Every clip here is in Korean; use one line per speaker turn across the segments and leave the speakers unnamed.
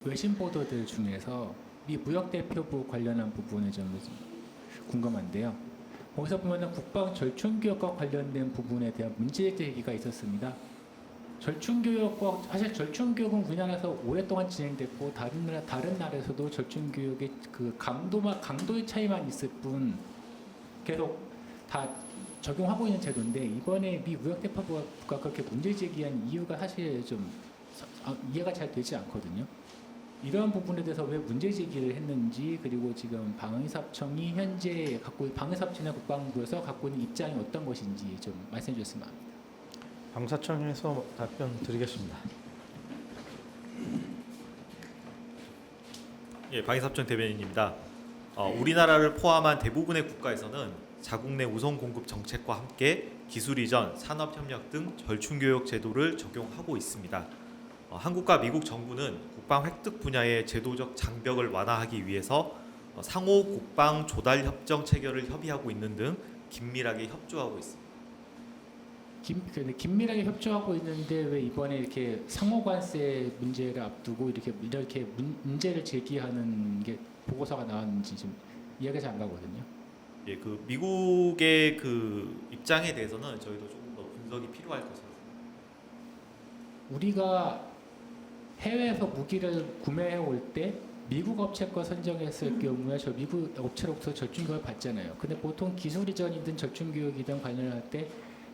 외신 보도들 중에서 미 무역대표부 관련한 부분이 좀 궁금한데요. 거기서 보면 국방 절충교역과 관련된 부분에 대한 문제 제기가 있었습니다. 절충교역과 사실 절충교역은 우리나라에서 오랫동안 진행됐고 다른 나라에서도 절충교역의 그 강도의 차이만 있을 뿐 계속 다 적용하고 있는 제도인데 이번에 미 무역대표부가 그렇게 문제 제기한 이유가 사실 좀 이해가 잘 되지 않거든요. 이러한 부분에 대해서 왜 문제 제기를 했는지, 그리고 지금 방위사업청이 현재 방위사업청이나 국방부에서 갖고 있는 입장이 어떤 것인지 좀 말씀해 주셨으면 합니다.
방사청에서 답변 드리겠습니다.
예, 방위사업청 대변인입니다. 우리나라를 포함한 대부분의 국가에서는 자국 내 우선 공급 정책과 함께 기술 이전, 산업 협력 등 절충교역 제도를 적용하고 있습니다. 한국과 미국 정부는 국방 획득 분야의 제도적 장벽을 완화하기 위해서 상호 국방 조달 협정 체결을 협의하고 있는 등 긴밀하게 협조하고 있습니다.
긴밀하게 협조하고 있는데 왜 이번에 이렇게 상호관세 문제를 앞두고 이렇게 문제를 제기하는 게 보고서가 나왔는지 좀 이해가 잘 안 가거든요.
예, 그 미국의 그 입장에 대해서는 저희도 조금 더 분석이 필요할 것으로.
우리가 해외에서 무기를 구매해 올 때 미국 업체 거 선정했을 경우에 저 미국 업체로부터 절충교육을 받잖아요. 근데 보통 기술 이전이든 절충교육이든 관련할 때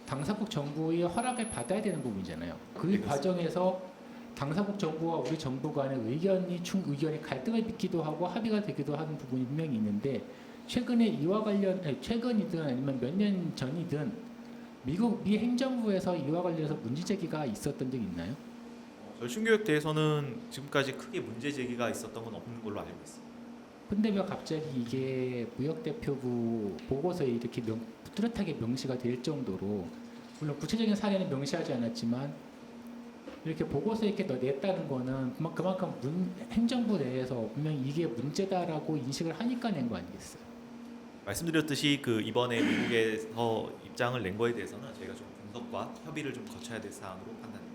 당사국 정부의 허락을 받아야 되는 부분이잖아요. 그
네,
과정에서 당사국 정부와 우리 정부 간의 의견이 갈등을 빚기도 하고 합의가 되기도 하는 부분이 분명히 있는데 최근에 최근이든 아니면 몇 년 전이든 미 행정부에서 이와 관련해서 문제 제기가 있었던 적이 있나요?
절충교육 대해서는 지금까지 크게 문제 제기가 있었던 건 없는 걸로 알고 있습니다.
근데 왜 갑자기 이게 무역대표부 보고서에 이렇게 뚜렷하게 명시가 될 정도로, 물론 구체적인 사례는 명시하지 않았지만 이렇게 보고서에 이렇게 냈다는 거는 그만큼 행정부 내에서 분명히 이게 문제다라고 인식을 하니까 낸 거 아니겠어요?
말씀드렸듯이 그 이번에 미국에서 입장을 낸 거에 대해서는 저희가 좀 분석과 협의를 좀 거쳐야 될 사항으로 판단합니다.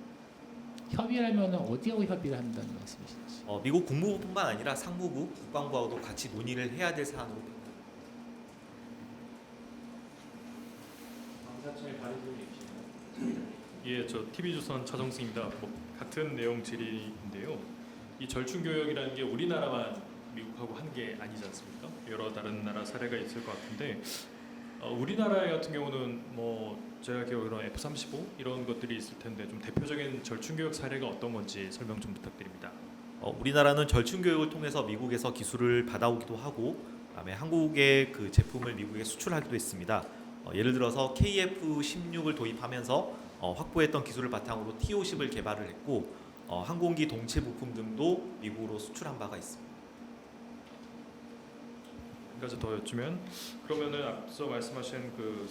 협의라면 어디하고 협의를 한다는 말씀이신지?
미국 국무부뿐만 아니라 상무부, 국방부하고도 같이 논의를 해야 될 사안으로 판단합니다.
방사청의 다른 분이 계시나요?
예, 저 TV조선 차정승입니다. 같은 내용 질의인데요. 이 절충교역이라는 게 우리나라만 미국하고 한 게 아니지 않습니까? 여러 다른 나라 사례가 있을 것 같은데 우리나라 같은 경우는 제가 기억으로는 F-35 이런 것들이 있을 텐데 좀 대표적인 절충교역 사례가 어떤 건지 설명 좀 부탁드립니다.
우리나라는 절충교육을 통해서 미국에서 기술을 받아오기도 하고, 그다음에 한국의 그 제품을 미국에 수출하기도 했습니다. 예를 들어서 KF-16을 도입하면서 확보했던 기술을 바탕으로 T-50을 개발을 했고, 항공기 동체 부품 등도 미국으로 수출한 바가 있습니다.
여기까지 더 여쭈면 그러면은 앞서 말씀하신 그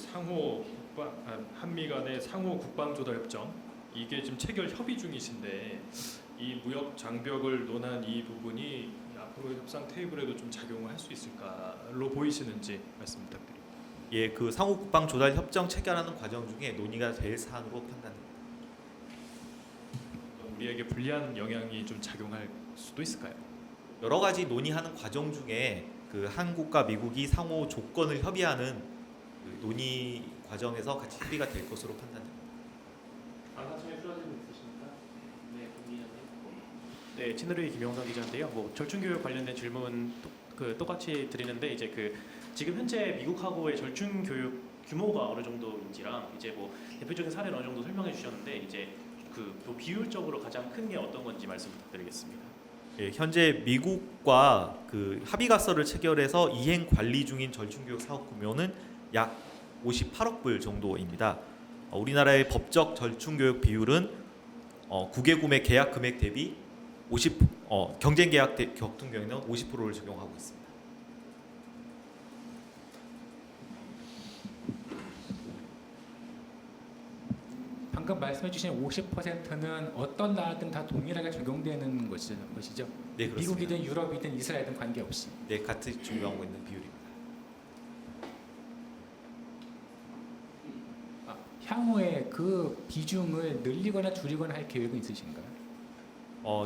한미 간의 상호 국방 조달 협정 이게 지금 체결 협의 중이신데 이 무역 장벽을 논한 이 부분이 앞으로 협상 테이블에도 좀 작용을 할 수 있을까로 보이시는지 말씀 부탁드립니다.
예, 그 상호 국방 조달 협정 체결하는 과정 중에 논의가 될 사안으로 판단됩니다.
우리에게 불리한 영향이 좀 작용할 수도 있을까요?
여러 가지 논의하는 과정 중에 그 한국과 미국이 상호 조건을 협의하는 그 논의 과정에서 같이 협의가 될 것으로 판단됩니다.
방사청에 수라진 있으십니까? 네, 국민의힘.
네, 채널A 김영선 기자인데요. 절충교육 관련된 질문 똑같이 드리는데 이제 지금 현재 미국하고의 절충교육 규모가 어느 정도인지랑 이제 대표적인 사례는 어느 정도 설명해 주셨는데 이제 비율적으로 가장 큰 게 어떤 건지 말씀 부탁드리겠습니다.
예, 현재 미국과 그 합의가서를 체결해서 이행 관리 중인 절충교육 사업 규모는 약 58억 불 정도입니다. 우리나라의 법적 절충교육 비율은 국외 구매 계약 금액 대비 경쟁 계약 같은 경우에는 50%를 적용하고 있습니다.
방금 말씀해주신 50%는 어떤 나라든 다 동일하게 적용되는 것이죠?
네, 그렇습니다.
미국이든 유럽이든 이스라엘이든 관계없이.
네, 같이 적용하고 있는 비율입니다.
향후에 그 비중을 늘리거나 줄이거나 할 계획은 있으신가요?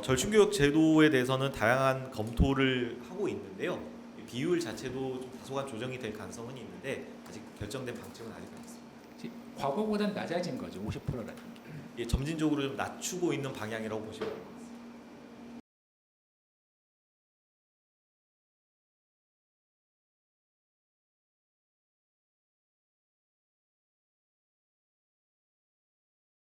절충교육 제도에 대해서는 다양한 검토를 하고 있는데요. 비율 자체도 좀 다소간 조정이 될 가능성은 있는데 아직 결정된 방침은 아직 없습니다.
과거보다는 낮아진 거죠. 50%라는 게.
점진적으로 좀 낮추고 있는 방향이라고 보시면 됩니다.